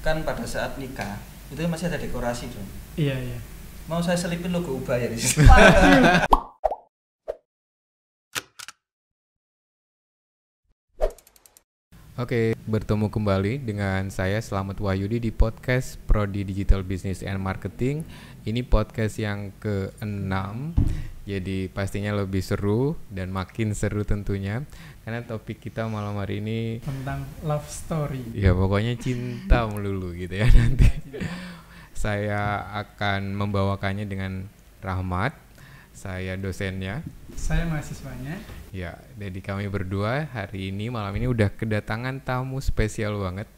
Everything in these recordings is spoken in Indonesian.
kan pada saat nikah itu masih ada dekorasi dong. Iya. Mau saya selipin logo Ubaya di situ. Oke, bertemu kembali dengan saya Slamet Wahyudi di podcast Prodi Digital Business and Marketing. Ini podcast yang ke-6, jadi pastinya lebih seru dan makin seru tentunya. Karena topik kita malam hari ini Tentang love story. ya pokoknya cinta melulu gitu ya nanti. Saya akan membawakannya dengan Rahmat, saya dosennya. Saya mahasiswanya. Ya, jadi kami berdua hari ini malam ini udah kedatangan tamu spesial banget,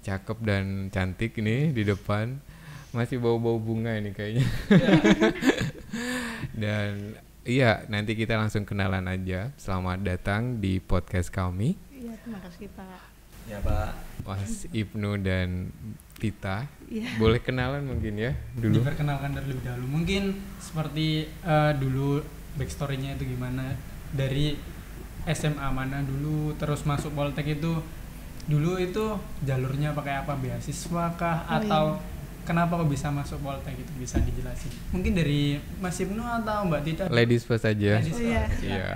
cakep dan cantik ini di depan, masih bau-bau bunga ini kayaknya. Dan iya, nanti kita langsung kenalan aja. Selamat datang di podcast kami. Iya, terima kasih Pak. Ya Pak. Mas Ibnu dan Tita. Iya. Boleh kenalan mungkin ya dulu. Diperkenalkan terlebih dahulu. Mungkin seperti dulu backstory-nya itu gimana, dari SMA mana dulu terus masuk Poltek itu, dulu itu jalurnya pakai apa, beasiswa kah atau kenapa kok bisa masuk Poltek, itu bisa dijelasin mungkin dari Mas Ibnu atau Mbak Tita? Ladies first aja. Ladies Iya. first. Iya.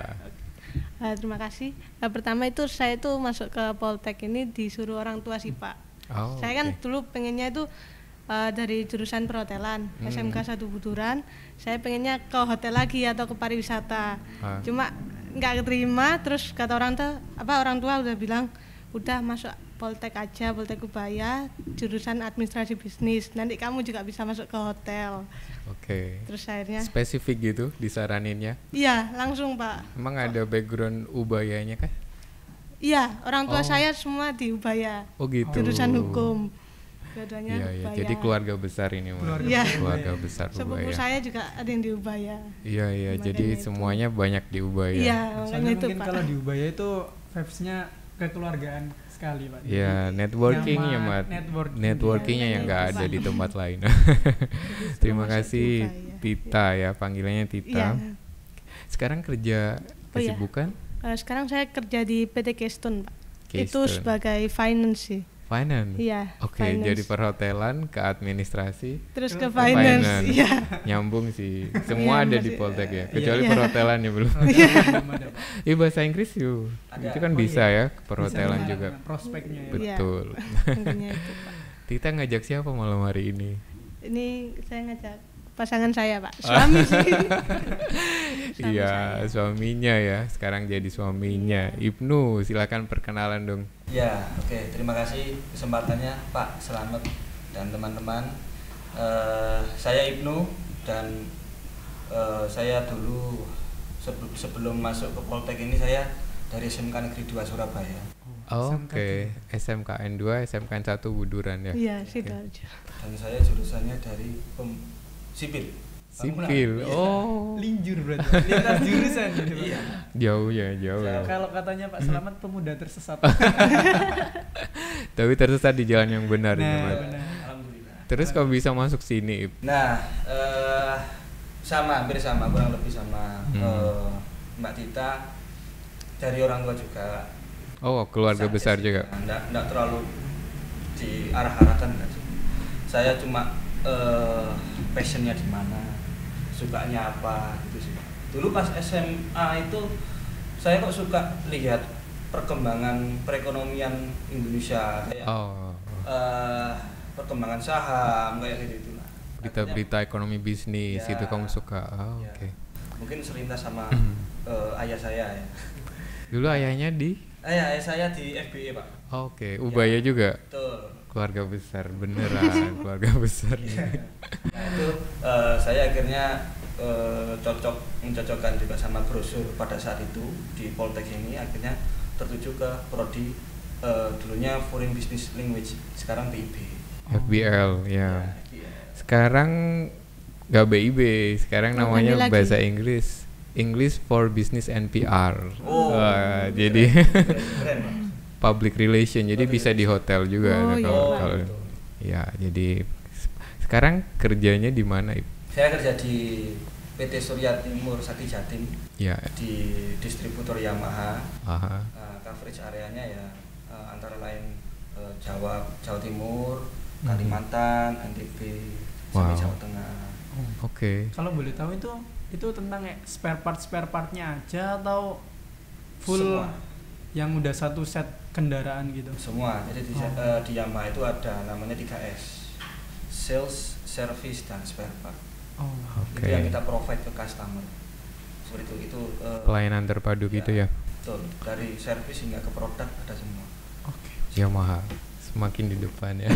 Terima kasih. Pertama itu saya itu masuk ke Poltek ini disuruh orang tua sih Pak. Oh, Saya kan oke. dulu pengennya itu dari jurusan perhotelan, SMK 1 Buturan. Saya pengennya ke hotel lagi atau ke pariwisata. Cuma nggak keterima, terus kata orang tua udah bilang udah masuk Poltek aja, Poltek Ubaya, jurusan administrasi bisnis. Nanti kamu juga bisa masuk ke hotel. Oke. Terus akhirnya Spesifik gitu disaraninnya. iya, langsung Pak. Emang ada background Ubayanya kah? Iya, orang tua Oh. saya semua di Ubaya. Oh gitu. Jurusan hukum. Dua-duanya Iya, iya. Ubaya. Jadi keluarga besar ini, Mas. Keluarga Iya. Keluarga besar Sepupu Ubaya. saya juga ada yang di Ubaya. Iya, iya. Makanya Jadi itu. semuanya banyak di Ubaya. Iya, Soalnya makanya itu mungkin Pak. kalau di Ubaya itu vibes-nya kekeluargaan sekali Pak. Iya, networkingnya, nyaman, Mat. networking. Networkingnya yang nggak Iya, ada Pak. di tempat lain. Justru Terima masuk kasih di Ubaya. Tita ya, panggilannya Tita. Iya. Sekarang kerja Oh, iya. kesibukan? Sekarang saya kerja di PT Keystone, Pak. Itu Keystone. sebagai finance sih. Finance. Iya. Oke, finance. jadi perhotelan ke administrasi. Terus ke Ke finance. finance. Iya. Nyambung sih. Semua Iya, ada di masih- Poltek ya, iya. kecuali Iya. perhotelan ya belum. Belum ada, Pak. Iya, bahasa Inggris yuk. Ada. Itu kan Oh, bisa iya. ya, perhotelan Bisa juga. mengarahkan prospeknya ya. Iya. Betul. Intinya itu, Pak. Tita ngajak siapa malam hari ini? Ini saya ngajak pasangan saya, Pak. Suami sih. Suami Iya, saya. suaminya ya. Sekarang jadi suaminya. Ibnu, silakan perkenalan dong. Ya, oke. Terima kasih kesempatannya Pak Slamet dan teman-teman. Saya Ibnu dan saya dulu sebelum masuk ke Poltek ini saya dari SMK Negeri 2 Surabaya. Oke, SMKN 2, SMKN 1 Buduran ya. Iya, Sidoarjo. Dan saya jurusannya dari sipil. Sipil. Iya. Oh. Linjur berarti. Lintas jurusan gitu, Pak. Iya. Jauh ya, jauh ya. Kalau katanya Pak Slamet pemuda tersesat. Tapi tersesat di jalan yang benar ini, Nah, Mat. benar. Alhamdulillah. Terus kok bisa masuk sini, Ib? Nah, hampir sama, kurang lebih sama Mbak Tita, dari orang tua juga. Oh, keluarga Saja besar sih. juga. Nggak terlalu diarah-arahkan enggak sih. Saya cuma passionnya di mana, sukanya apa gitu sih. Dulu pas SMA itu saya kok suka lihat perkembangan perekonomian Indonesia kayak Oh, perkembangan saham kayak gitu lah. berita-berita ekonomi bisnis Ya. itu kamu suka. Oh, Ya. oke. Mungkin selintas sama ayah saya ya. Dulu ayahnya di Ayah saya di FBE Pak. Oke, Ubaya juga. Betul. Keluarga besar beneran, keluarga besar. Nah itu saya akhirnya mencocokkan juga sama brosur pada saat itu di Poltek ini, akhirnya tertuju ke prodi dulunya Foreign Business Language, sekarang PIB. FBL ya. FBL. Sekarang nggak BIB, sekarang Oh, namanya ganti lagi. bahasa Inggris. English for Business and PR. Oh, jadi keren Pak. public relation. Jadi Public bisa di hotel juga Oh, ada iya. kalau betul. ya. Jadi sekarang kerjanya di mana, Ib? Saya kerja di PT Surya Timur Sakti Jatim Ya. di distributor Yamaha. Aha. Coverage areanya ya antara lain Jawa Timur, Kalimantan, NTB, sampai Wow. Jawa Tengah. Oke. Kalau boleh tahu itu tentang spare partnya aja atau full Semua. yang udah satu set kendaraan gitu? Semua. Jadi di Yamaha itu ada namanya 3S. Sales, Service, dan Spare Part. Oh, Itu yang kita provide ke customer. Seperti itu Pelayanan terpadu gitu ya. betul. Dari service hingga ke produk ada semua. oke. Yamaha semakin di depan ya.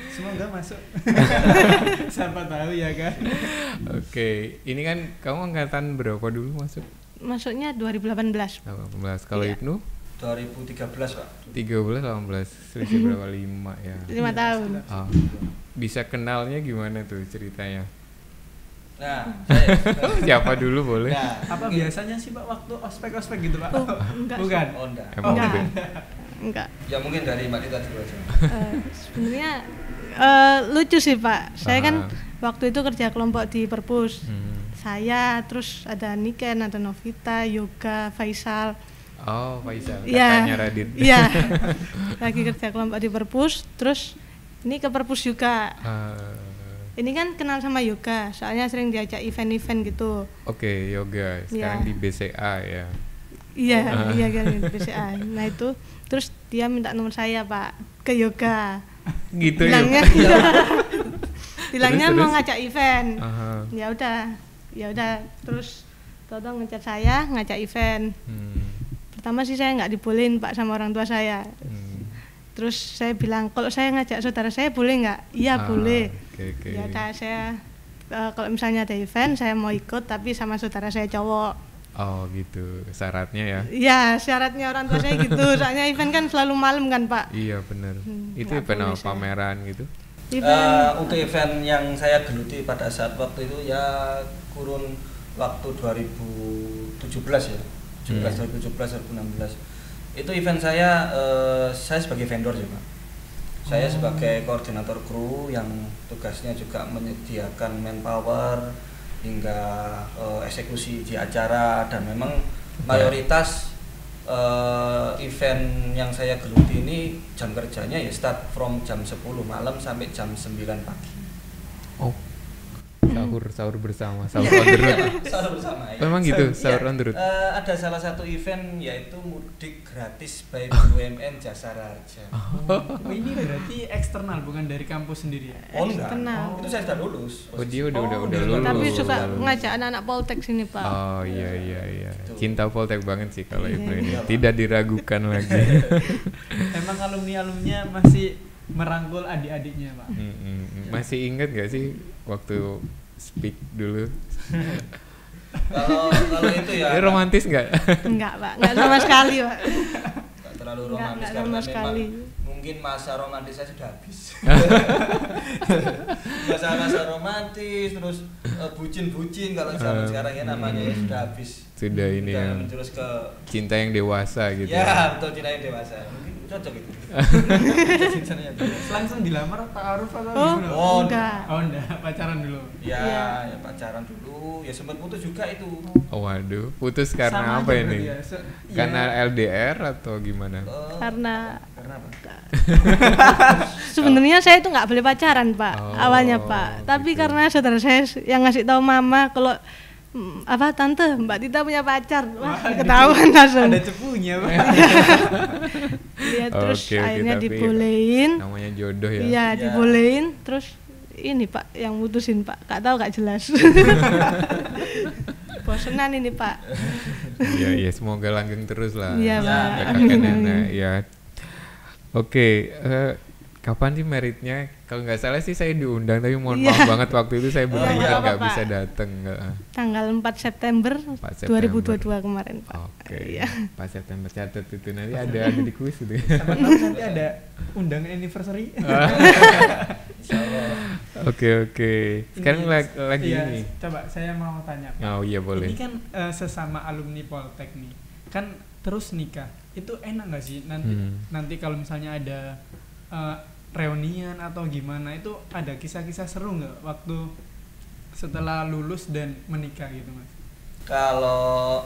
Semoga masuk. Siapa tahu ya kan. Oke, ini kan kamu angkatan berapa dulu masuk? Masuknya 2018. 18. Kalau Iya. Ibnu 2013 Pak. 13 18 selisih berapa 5 ya. 5 tahun. Ah, bisa kenalnya gimana tuh ceritanya? Nah, saya Siapa dulu boleh? nah, Apa mungkin- biasanya sih Pak waktu ospek gitu Pak? Oh, enggak. Bukan. Oh, enggak. Emang Enggak. udah. Enggak. Ya mungkin dari Mbak Dita dulu aja. Sebenarnya lucu sih Pak. Saya kan waktu itu kerja kelompok di Perpus. Saya, terus ada Niken, ada Novita, Yoga, Faisal. Oh, Faisal, Iya. kakaknya Radit. Iya. Lagi kerja kelompok di Perpus, terus ini ke Perpus juga. Ini kan kenal sama Yoga, soalnya sering diajak event-event gitu. Oke, yoga. Sekarang Iya. di BCA ya. Iya, iya kan di BCA. Nah itu, terus dia minta nomor saya Pak ke Yoga. Gitu Bilangnya, ya. bilangnya Terus, mau terus? ngajak event. Aha. Ya udah. Terus Toto ngechat saya ngajak event. Pertama sih saya nggak dibolehin Pak sama orang tua saya. Terus saya bilang kalau saya ngajak saudara saya boleh nggak? Iya boleh. Oke. Ya udah saya kalau misalnya ada event saya mau ikut tapi sama saudara saya cowok. Oh gitu, syaratnya ya. Iya syaratnya orang tua saya gitu. Soalnya event kan selalu malam kan Pak. Iya benar. Itu nggak event boleh apa, saya. pameran gitu. Untuk event yang saya geluti pada saat waktu itu ya kurun waktu 2017 ya. 2017 2016. Itu event saya sebagai vendor sih Pak. Saya sebagai koordinator kru yang tugasnya juga menyediakan manpower hingga eksekusi di acara, dan memang mayoritas event yang saya geluti ini jam kerjanya ya start from jam 10 malam sampai jam 9 pagi. Oh. Sahur bersama, sahur on the road. Sahur bersama ya. Memang gitu, Iya. sahur on the road. Ada salah satu event yaitu mudik gratis by BUMN Jasa Raja. Oh, ini berarti eksternal bukan dari kampus sendiri ya? Oh enggak, Eksternal. itu saya sudah lulus. Oh dia udah Oh, lulus. Tapi suka Udah lulus. ngajak anak-anak Poltek sini Pak. Oh iya. Gitu. Cinta Poltek banget sih kalau Iya, Ibnu ini. iya, Pak. Tidak diragukan lagi. Emang alumni-alumninya masih merangkul adik-adiknya Pak? Masih ingat gak sih waktu speak dulu? Kalau itu ya Ini romantis nggak? Enggak Pak, enggak sama sekali Pak. nggak terlalu romantis Enggak karena sama memang sekali. mungkin masa romantis saya sudah habis. Masa romantis terus bucin-bucin kalau zaman sekarang ya namanya ya sudah habis. Sudah ini Sudah ya. menjurus ke Cinta yang dewasa gitu. ya betul, cinta yang dewasa. Mungkin cocok itu. Cintanya dewasa. Langsung dilamar Pak Aruf atau Oh, gimana? Oh, enggak. Oh enggak, pacaran dulu. Ya, Iya. ya pacaran dulu, ya sempat putus juga itu. Oh, waduh, putus karena Sama apa aja ini? berarti ya, Karena ya. LDR atau gimana? Karena apa? sebenarnya saya itu nggak boleh pacaran Pak Oh, awalnya Pak. Tapi gitu. karena saudara saya yang ngasih tahu Mama kalau tante Mbak Tita punya pacar, wah ketahuan langsung. Ada cepunya Pak. Iya terus Oke, akhirnya tapi dibolehin. Namanya jodoh ya. Iya Iya. dibolehin terus ini Pak yang mutusin Pak, gak tahu gak jelas. Bosenan ini Pak. Iya, semoga langgeng terus lah. Iya, Pak. Kakak Amin, nenek amin. ya. Oke, kapan sih meritnya? Kalau nggak salah sih saya diundang, tapi mohon Iya. maaf banget waktu itu saya Iya, benar-benar nggak nggak apa-apa. bisa datang. Tanggal 4 September 4 September. 2022 kemarin Pak. Oke, Iya. 4 September catat itu nanti ada di kuis itu. Siapa tahu nanti ada undangan anniversary. Oke. Sekarang lagi Iya, ini. coba saya mau tanya Pak. Oh iya boleh. Ini kan sesama alumni Poltek nih, kan terus nikah. Itu enak nggak sih nanti kalau misalnya ada reunian atau gimana, itu ada kisah-kisah seru nggak waktu setelah lulus dan menikah gitu Mas? Kalau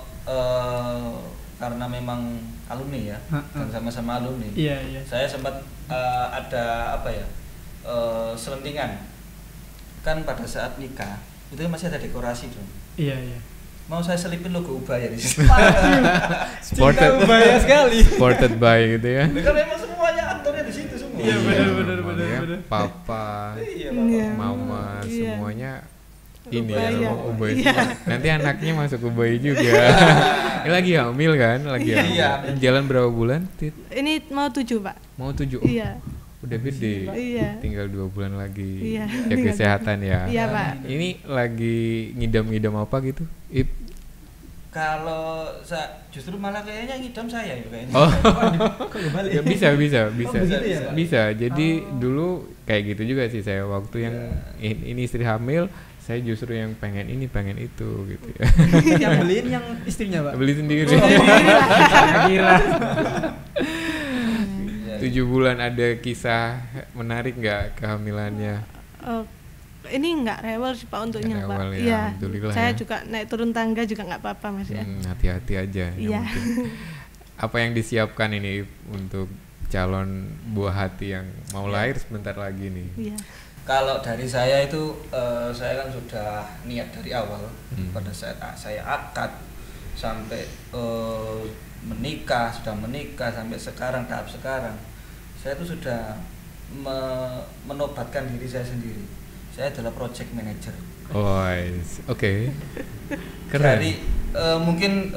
karena memang alumni ya, dan sama-sama alumni. Iya. Saya sempat ada apa ya, selentingan. Kan pada saat nikah itu masih ada dekorasi dong. Iya. Mau saya selipin logo Ubaya di situ. Supported Ubaya sekali. Supported by gitu ya. Kan memang semuanya aktornya di situ semua. Iya, benar. Papa, Iya, mama, Iya. semuanya ini Ubaya. ya Ubaya. Iya. Nanti anaknya masuk Ubaya juga. Ini lagi hamil kan? Lagi hamil. Iya. Jalan berapa bulan? Tit? Ini mau 7 Pak. Mau 7. Iya. Udah gede. Iya. Tinggal 2 bulan lagi. Iya. Jaga kesehatan ya. Iya Pak. Ini lagi ngidam-ngidam apa gitu? Kalau justru malah kayaknya ngidam saya ya kayaknya. Oh. Kok balik? Ya bisa. begitu ya, Pak? Bisa. Jadi dulu kayak gitu juga sih saya waktu yang ini istri hamil, saya justru yang pengen ini, pengen itu gitu ya. Yang beliin yang istrinya, Pak. Beli sendiri. Gila. 7 bulan ada kisah menarik nggak kehamilannya? Ini enggak rewel sih Pak untuknya Nggak Pak. rewel ya, Iya. alhamdulillah Saya ya. juga naik turun tangga juga nggak apa-apa Mas ya. Hati-hati aja. yang Iya. penting. Apa yang disiapkan ini untuk calon buah hati yang mau lahir sebentar lagi nih? Iya. Kalau dari saya itu saya kan sudah niat dari awal pada saat saya akad sampai sudah menikah sampai sekarang tahap sekarang, saya itu sudah menobatkan diri saya sendiri. Saya adalah project manager. Oke. Keren. Dari mungkin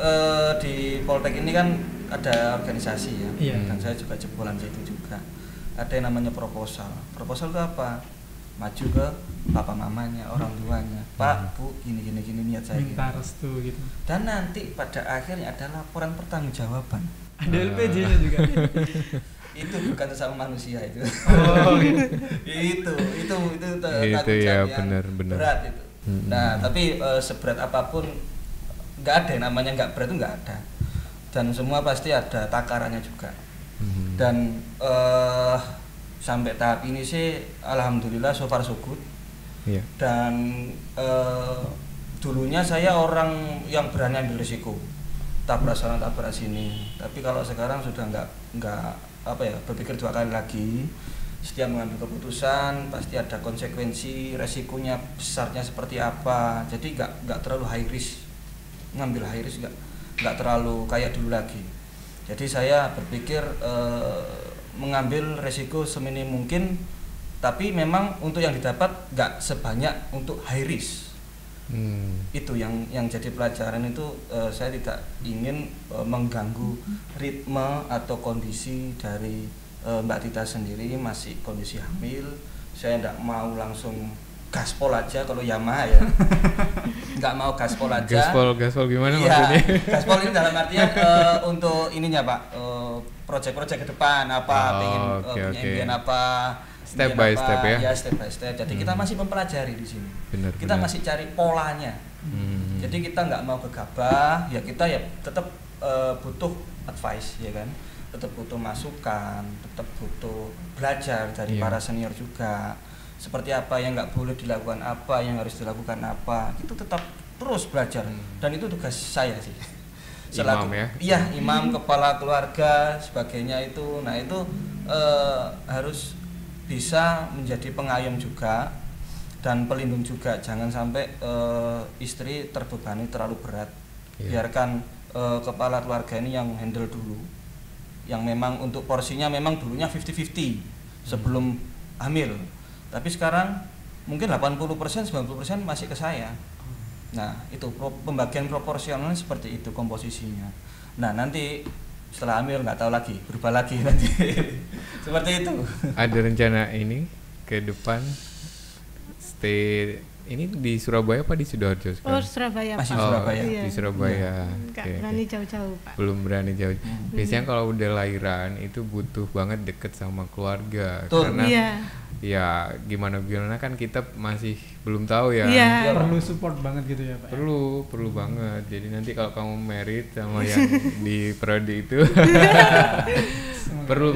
di Poltek ini kan ada organisasi ya, Iya. dan saya juga jebolan situ juga. Ada yang namanya proposal. Proposal itu apa? Maju ke papa mamanya, orang tuanya, Pak, Bu, gini niat saya. Minta Gini. restu gitu. Dan nanti pada akhirnya ada laporan pertanggungjawaban. Ada LPG-nya juga. Itu bukan sesama manusia itu. Oh, gitu. itu Itu tanggung ya, jawab yang benar. berat itu. Nah, tapi seberat apapun nggak ada yang namanya nggak berat itu nggak ada. Dan semua pasti ada takarannya juga. Dan sampai tahap ini sih alhamdulillah so far so good. Iya. Dan dulunya saya orang yang berani ambil risiko, tabrak sana tabrak sini. Tapi kalau sekarang sudah nggak berpikir 2 kali lagi. Setiap mengambil keputusan pasti ada konsekuensi, resikonya besarnya seperti apa. Jadi nggak terlalu high risk, ngambil high risk nggak terlalu kayak dulu lagi. Jadi saya berpikir mengambil resiko seminim mungkin, tapi memang untuk yang didapat nggak sebanyak untuk high risk. Itu yang jadi pelajaran itu. Saya tidak ingin mengganggu ritme atau kondisi dari Mbak Tita sendiri, masih kondisi hamil. Saya tidak mau langsung gaspol aja kalau Yamaha ya. Nggak mau gaspol aja. Gaspol gimana Iya, maksudnya? gaspol ini dalam artian untuk ininya Pak, proyek-proyek ke depan apa, pengen punya impian apa. Step by step ya. Ya, step by step. Jadi kita masih mempelajari di sini. Kita Benar. masih cari polanya. Jadi kita nggak mau gegabah, ya kita ya tetap butuh advice ya kan. Tetap butuh masukan, tetap butuh belajar dari para senior juga. Seperti apa yang nggak boleh dilakukan, apa yang harus dilakukan apa. Itu tetap terus belajar. Dan itu tugas saya sih. Imam ya? Iya, imam, kepala keluarga, sebagainya itu. Nah itu harus bisa menjadi pengayom juga dan pelindung juga. Jangan sampai istri terbebani terlalu berat. Biarkan kepala keluarga ini yang handle dulu, yang memang untuk porsinya memang dulunya 50-50 sebelum hamil, tapi sekarang mungkin 80%, 90% masih ke saya. Nah itu pembagian proporsionalnya seperti itu komposisinya. Nah nanti setelah hamil nggak tahu lagi, berubah lagi nanti. Seperti itu. Ada rencana ini ke depan stay ini di Surabaya apa di Sidoarjo sekarang? Surabaya Pak. Masih Surabaya. Iya. Di Surabaya. Nggak Oke. berani jauh-jauh Pak. Belum berani jauh. Biasanya kalau udah lahiran itu butuh banget deket sama keluarga. Betul. Karena Iya. ya gimana kan kita masih belum tahu ya. Iya. Perlu support banget gitu ya, Pak. Perlu banget. Jadi nanti kalau kamu married sama yang di prodi itu perlu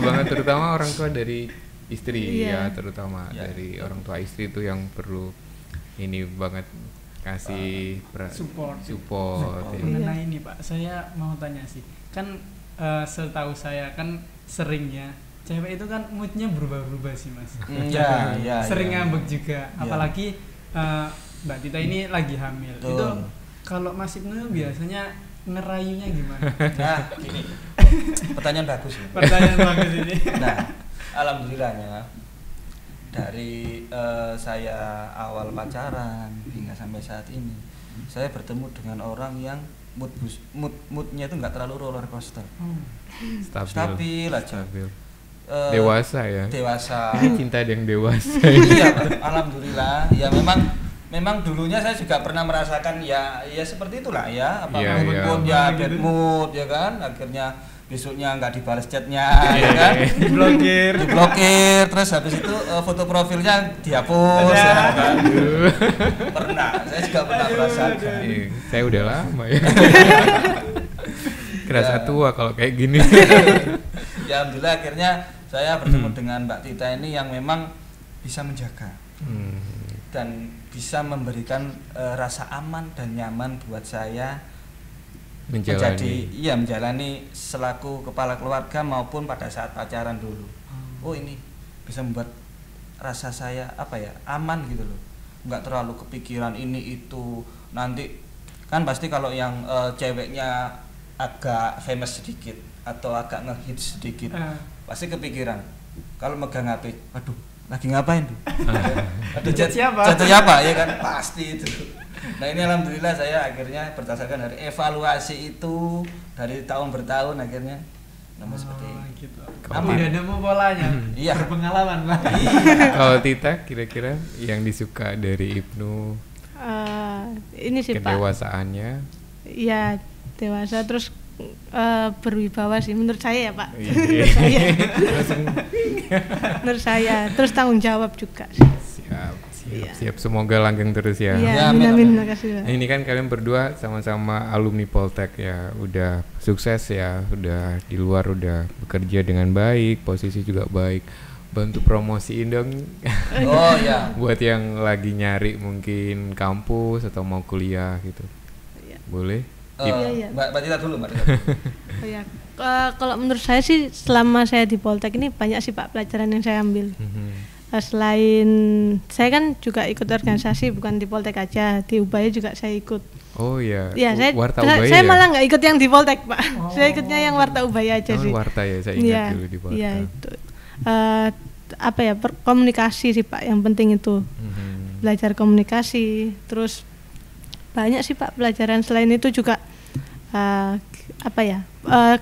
banget terutama orang tua dari istri Iya. ya, terutama dari orang tua istri itu yang perlu ini banget. kasih support. ya. Mengenai ini Pak, saya mau tanya sih, kan setahu saya kan seringnya cewek itu kan moodnya berubah-ubah sih Mas. Sering ngambek juga, apalagi Mbak Tita ini lagi hamil. Betul. Itu kalau Mas Ibnu biasanya ngerayunya gimana? Nah, gini. Pertanyaan bagus ya. Pertanyaan bagus ini. Nah, alhamdulillahnya dari saya awal pacaran hingga sampai saat ini, saya bertemu dengan orang yang moodnya itu nggak terlalu roller coaster. Stabil aja. Dewasa ya. Dewasa. Ini cinta yang dewasa. Iya, Pak. Alhamdulillah. Ya memang dulunya saya juga pernah merasakan ya seperti itulah ya, mood bad mood ya kan, akhirnya besoknya nggak dibalas chatnya ya kan, diblokir, terus habis itu foto profilnya dihapus ya kan. Pernah, saya juga pernah merasakan. Saya udah lama ya. Kerasa tua kalau kayak gini. Ya alhamdulillah akhirnya saya bertemu dengan Mbak Tita ini yang memang bisa menjaga dan bisa memberikan rasa aman dan nyaman buat saya menjalani selaku kepala keluarga maupun pada saat pacaran dulu. Oh ini bisa membuat rasa saya aman gitu loh, nggak terlalu kepikiran ini itu. Nanti kan pasti kalau yang ceweknya agak famous sedikit atau agak ngehits sedikit pasti kepikiran kalau megang HP, waduh lagi ngapain tuh? Aduh jatuh siapa ya kan, pasti itu. Nah ini alhamdulillah saya akhirnya berdasarkan dari evaluasi itu dari tahun bertahun akhirnya namun seperti ini. Gitu. Kamu udah nemu polanya, berpengalaman lah. Kalau Tita kira-kira yang disuka dari Ibnu ini sih Pak, kedewasaannya. Iya dewasa, terus berwibawa sih menurut saya ya Pak. Menurut saya terus tanggung jawab juga. Siap, semoga langgeng terus ya. Amin. Makasih Pak. Ini kan kalian berdua sama-sama alumni Poltek ya, udah sukses ya, udah di luar udah bekerja dengan baik, posisi juga baik. Bantu promosiin dong. Oh ya. Buat yang lagi nyari mungkin kampus atau mau kuliah gitu. Boleh? Mbak Tita dulu, Mbak Tita. Oh ya. Kalau menurut saya sih selama saya di Poltek ini banyak sih Pak pelajaran yang saya ambil. Selain saya kan juga ikut organisasi, bukan di Poltek aja, di Ubaya juga saya ikut. Oh iya. Ya, ya? saya malah nggak ikut yang di Poltek Pak. Saya ikutnya yang Warta Ubaya aja sih. Warta ya, saya ingat dulu di Warta. Iya itu. Komunikasi sih Pak, yang penting itu. Belajar komunikasi, terus banyak sih Pak pelajaran. Selain itu juga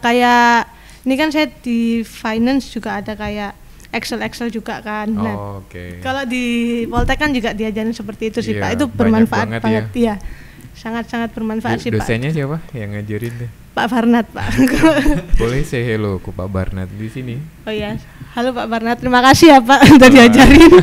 kayak ini kan saya di finance juga ada kayak Excel juga kan. Nah, kalau di Poltek kan juga diajarin seperti itu sih Pak. Itu bermanfaat banget ya. Sangat-sangat bermanfaat sih Pak. Dosennya siapa yang ngajarin deh? Pak Barnat Pak. Boleh say hello ke Pak Barnat di sini. Oh iya, halo Pak Barnat, terima kasih ya Pak udah diajarin.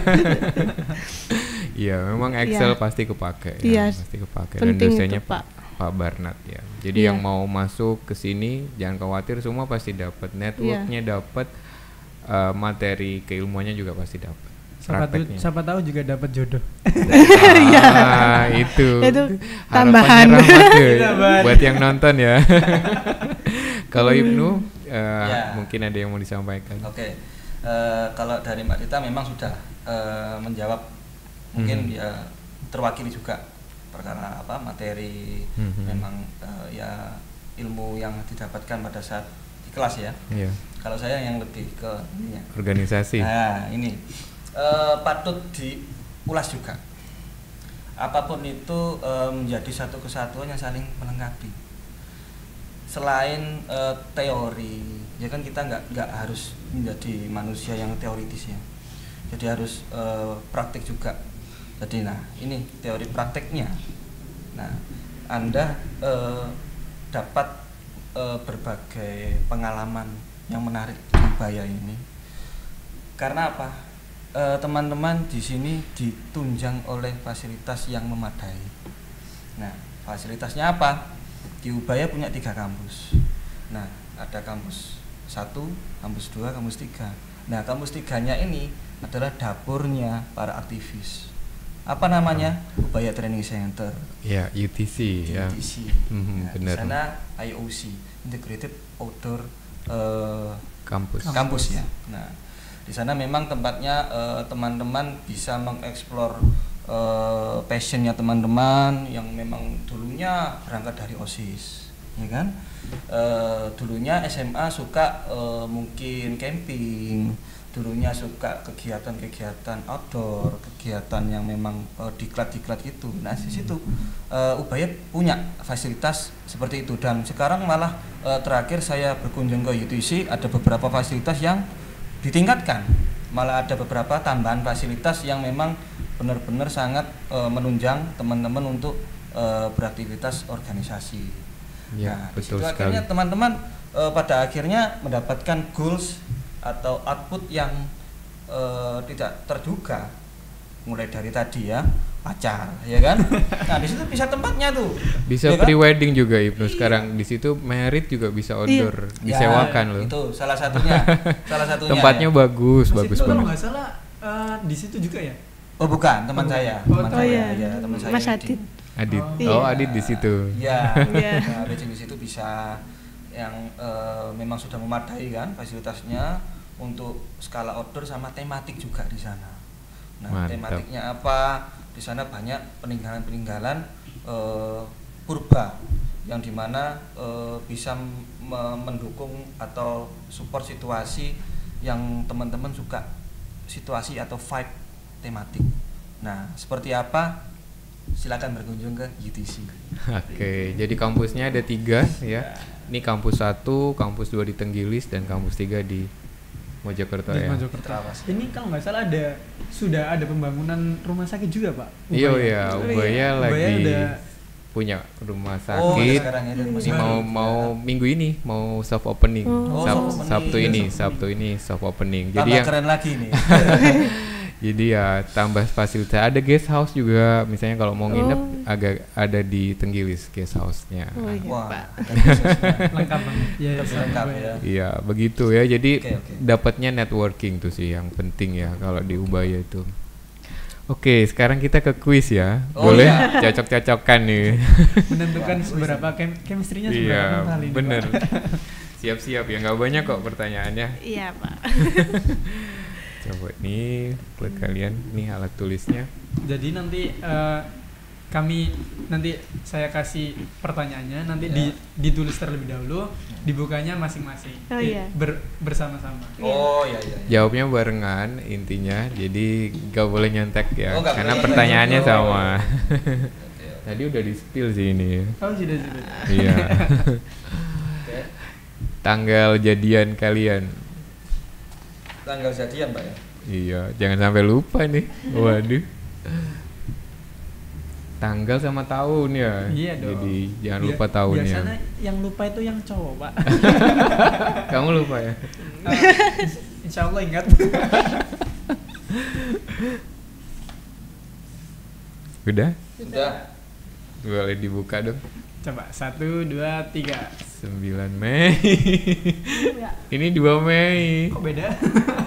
Iya, memang Excel pasti kepake ya. Pasti kepake. Dan dosennya itu, Pak Barnat ya. Jadi yang mau masuk ke sini jangan khawatir, semua pasti dapat networknya, dapat materi keilmuannya juga pasti dapat. Siapa tahu juga dapat jodoh. Itu tambahan buat yang nonton ya. Kalau Ibnu mungkin ada yang mau disampaikan. Kalau dari Mbak Tita memang sudah menjawab, mungkin ya terwakili juga perkara materi memang ilmu yang didapatkan pada saat di kelas ya. Kalau saya yang lebih ke ininya, organisasi. Nah ini patut diulas juga. Apapun itu menjadi satu kesatuan yang saling melengkapi. Selain teori, ya kan kita nggak harus menjadi manusia yang teoritis ya. Jadi harus praktik juga. Jadi ini teori prakteknya. Nah, Anda dapat berbagai pengalaman yang menarik di Ubaya ini. Karena apa? Teman-teman di sini ditunjang oleh fasilitas yang memadai. Nah, fasilitasnya apa? Di Ubaya punya 3 kampus. Nah, ada kampus 1, kampus 2, kampus 3. Nah, kampus 3-nya ini adalah dapurnya para aktivis apa namanya, Ubaya Training Center, Ya, UTC ya. UTC. Mhm, Di benar. sana IOC, Integrated Outdoor Kampus. ya. Nah, di sana memang tempatnya teman-teman bisa mengeksplor passionnya teman-teman yang memang dulunya berangkat dari OSIS, ya kan? Dulunya SMA suka mungkin camping, dulunya suka kegiatan-kegiatan outdoor, kegiatan yang memang diklat-diklat gitu. Nah, di situ Ubaya punya fasilitas seperti itu, dan sekarang malah terakhir saya berkunjung ke UTC, ada beberapa fasilitas yang ditingkatkan, malah ada beberapa tambahan fasilitas yang memang benar-benar sangat menunjang teman-teman untuk beraktivitas organisasi. Ya, Nah, betul disitu sekali. akhirnya teman-teman pada akhirnya mendapatkan goals atau output yang tidak terduga, mulai dari tadi ya, pacar, ya kan? Nah, di situ bisa tempatnya tuh. Bisa ya kan? pre-wedding juga Ibnu sekarang. Di situ merit juga bisa outdoor, disewakan loh. Itu salah satunya. Salah satunya. Tempatnya ya. bagus, Mas bagus itu kalau banget. nggak salah di situ juga ya. Oh, bukan, teman saya. Oh, Teman oh, saya, iya. ya, teman saya. Mas Adit. Adit. Adit. Iya. Oh, Adit di situ. Ya, Iya. nah, di situ bisa yang memang sudah memadai kan fasilitasnya untuk skala outdoor sama tematik juga di sana. Nah, Mantap. tematiknya apa? Di sana banyak peninggalan-peninggalan purba yang dimana bisa mendukung atau support situasi yang teman-teman suka, situasi atau vibe tematik. Nah, seperti apa? Silakan berkunjung ke UTC. Oke, jadi kampusnya ada 3 ya. Ini kampus 1, kampus 2 di Tenggilis, dan kampus 3 di Mojokerto Di ya. Mojokerto. Trawas. Ini kalau nggak salah sudah ada pembangunan rumah sakit juga Pak. Iya, Ubaya. ya, Ubaya Ubaya lagi udah- punya rumah Oh, sakit. sekarang ya, dan Ini masih mau minggu ini mau soft opening. Oh. Oh, soft opening. Sabtu ini soft opening. tambah Jadi yang keren lagi nih. Jadi ya tambah fasilitas, ada guest house juga, misalnya kalau mau nginep agak ada di Tenggilis guest house-nya. Oh iya, Wah, Pak. ada khususnya. lengkap banget. Iya, Lebih sama lengkap Ubaya. ya. Iya, begitu ya. Jadi Oke. dapatnya networking tuh sih yang penting ya kalau di Ubaya itu. Oke, sekarang kita ke kuis ya. Oh, Boleh iya. cocok-cocokan nih. Menentukan Wah, seberapa chemistry-nya seberapa Iya, kental ini, bener. Pak. Siap-siap ya, nggak banyak kok pertanyaannya. Iya, Pak. Coba nih buat kalian, nih alat tulisnya. Jadi nanti saya kasih pertanyaannya, nanti Ya. ditulis terlebih dahulu, dibukanya masing-masing. Oh, iya. Bersama-sama. Oh iya iya. Jawabnya barengan intinya, jadi gak boleh nyontek ya, Oh, nggak karena boleh pertanyaannya nyontek. sama. Oke. Tadi udah di spill sih ini. Oh, sudah. Iya. Oke. Tanggal jadian kalian. Tanggal jadian, Pak ya. Iya, jangan sampai lupa nih. Waduh. Tanggal sama tahun ya. Iya dong. Jadi jangan lupa tahunnya. Biasanya yang lupa itu yang cowok, Pak. Kamu lupa ya? Insya Allah ingat. Udah? Sudah. Boleh dibuka dong. Coba 1, 2, 3. 9 Mei. Ini 2 Mei. Kok beda?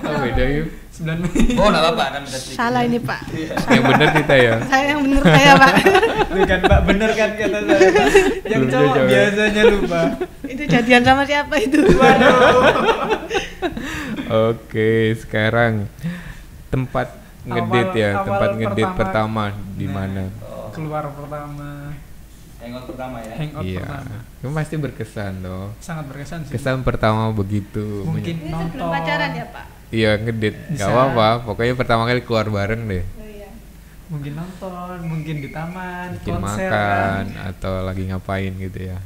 Oh, beda yuk. 9 Mei. Oh, enggak apa-apa kan bisa sedikit. Salah ini, Pak. Yang benar kita ya. Saya yang bener saya, Pak. Bukan Pak, bener kan kata saya, Pak. Yang Belum cowok jawab. biasanya lupa. Itu jadian sama siapa itu? Oke, sekarang tempat ngedit ya, awal tempat ngedit pertama. pertama di mana? Oh, Keluar pertama, hangout pertama ya. hangout Iya, pertama. itu pasti berkesan loh. Sangat berkesan sih. Kesan pertama begitu. Mungkin Ini nonton. sebelum pacaran ya, Pak? Iya, ngedit. Bisa. Gak apa-apa, pokoknya pertama kali keluar bareng deh. Oh iya. Mungkin nonton, mungkin di taman, Bikin konser makan kan. atau lagi ngapain gitu ya.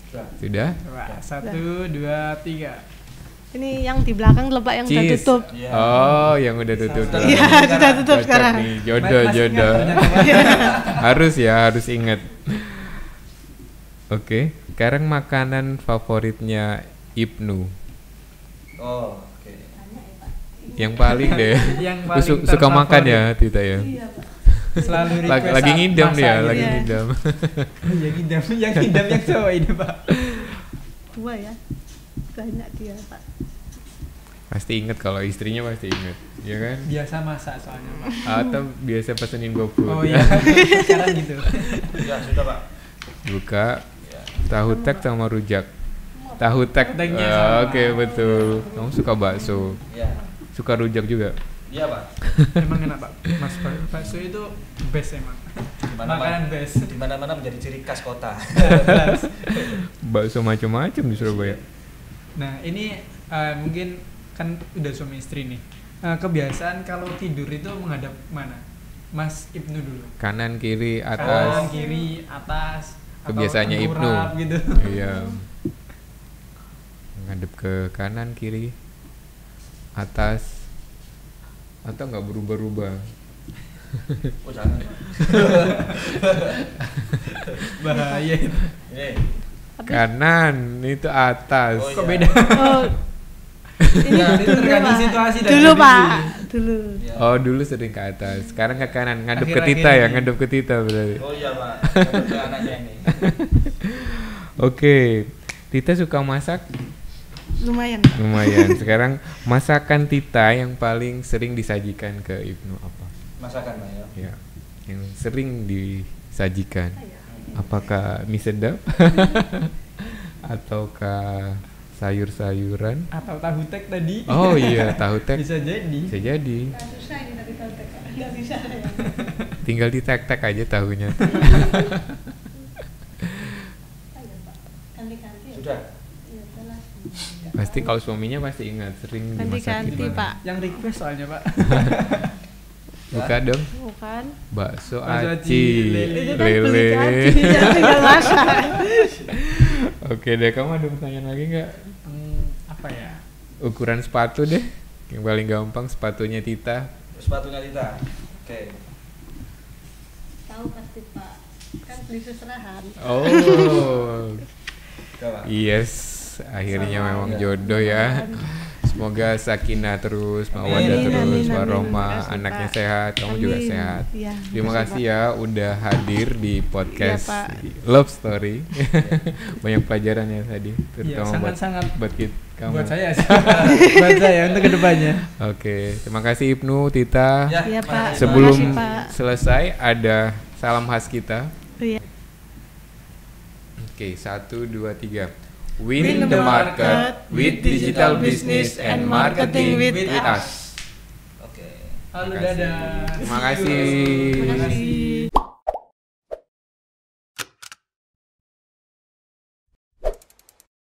Sudah. Sudah? Coba 1, 2, 3. Ini yang di belakang lho, Pak, yang udah Cheese. tutup. Iya. Oh, yang udah tutup. Sudah. Iya, sudah tutup Cocok sekarang. nih, jodoh, Masih ingat jodoh. ternyata, Pak. Harus ya, harus ingat. Oke, sekarang makanan favoritnya Ibnu. Oh, oke. Yang paling deh. Yang paling Suka makan terfavorit. ya, Tita ya. Selalu request Lagi saat ngidam masak dia, gitu. lagi Iya. ngidam. Yang ngidam yang cowok ini, Pak. Dua ya. Banyak dia, Pak. Pasti inget kalau istrinya pasti inget, ya kan? Biasa masak soalnya Pak. Atau biasa pesenin GoFood. Oh iya, sekarang gitu. Ya sudah Pak. Buka Ya. tahu tek sama rujak. Tahu tek. Teknya sama. Oke, betul. Kamu suka bakso, Ya. suka rujak juga. Iya Pak. Emang enak Pak. Mas bakso itu best emang. Makanan best. Di mana-mana menjadi ciri khas kota. Bakso macam-macam di Surabaya. Nah ini mungkin kan udah suami istri nih. Kebiasaan kalau tidur itu menghadap mana? Mas Ibnu dulu. Kanan, kiri, Kanan, atas. kiri, atas. atau Kebiasaannya Ibnu. tengkurap gitu. Iya. Ngadep ke kanan, kiri, atas, atau nggak berubah-ubah. Oh jangan Pak. Bahaya itu. Ini. Kanan itu atas. Oh, Kok iya. beda? Oh, ini Nah, itu dulu, tergantung Pak. situasi dan Dulu kondisi. Pak, dulu. Ya. Oh dulu sering ke atas, sekarang ke kanan, ngadep ke Akhir-akhir Tita ya, ini. ngadep ke Tita berarti. Oh iya Pak. Ke anaknya ini. Oke, Tita suka masak? Lumayan Pak. Lumayan. Sekarang masakan Tita yang paling sering disajikan ke Ibnu apa? Masakan Pak ya. Ya, yang sering disajikan. Apakah mie sedap? Ataukah sayur-sayuran? Atau tahu tek tadi? Oh iya, tahu tek. Bisa jadi. Bisa jadi. Susah ini tadi tahu tek. Enggak bisa ya. Tinggal ditek-tek aja tahunya. Ganti-ganti ya. Sudah. Iya, jelas. Pasti kalau suaminya pasti ingat sering Ganti-ganti dimasakin. Pak. Yang request soalnya Pak. Buka dong. Bukan. Bakso Bakso aci, aci, lele. Itu kan beli tadi, ya tinggal masak. Oke deh, kamu ada pertanyaan lagi nggak? Apa ya? Ukuran sepatu deh, yang paling gampang sepatunya Tita. Sepatunya Tita. Oke. Tahu pasti Pak. Kan beli seserahan. Oh, Udah, Pak. yes, akhirnya Sama. memang Iya. jodoh ya. Semoga sakinah terus, mawaddah Amin, terus, amin, amin. warahmah, Terima kasih, anaknya Pak. sehat, kamu juga Amin. sehat. Iya, Terima kasih ya udah hadir di podcast Iya, Pak. Love Story. Banyak pelajaran ya tadi, terutama buat, sangat-sangat buat kamu. buat saya sih. Buat saya untuk kedepannya. Oke, terima kasih Ibnu, Tita. Ya, Iya, terima Pak. kasih, Sebelum Terima kasih, Pak. selesai ada salam khas kita. Iya. Oke, 1, 2, 3. Win the market with digital business and marketing with us. Oke. Halo, Terima kasih. dadah. Terima See you. kasih. Terima kasih.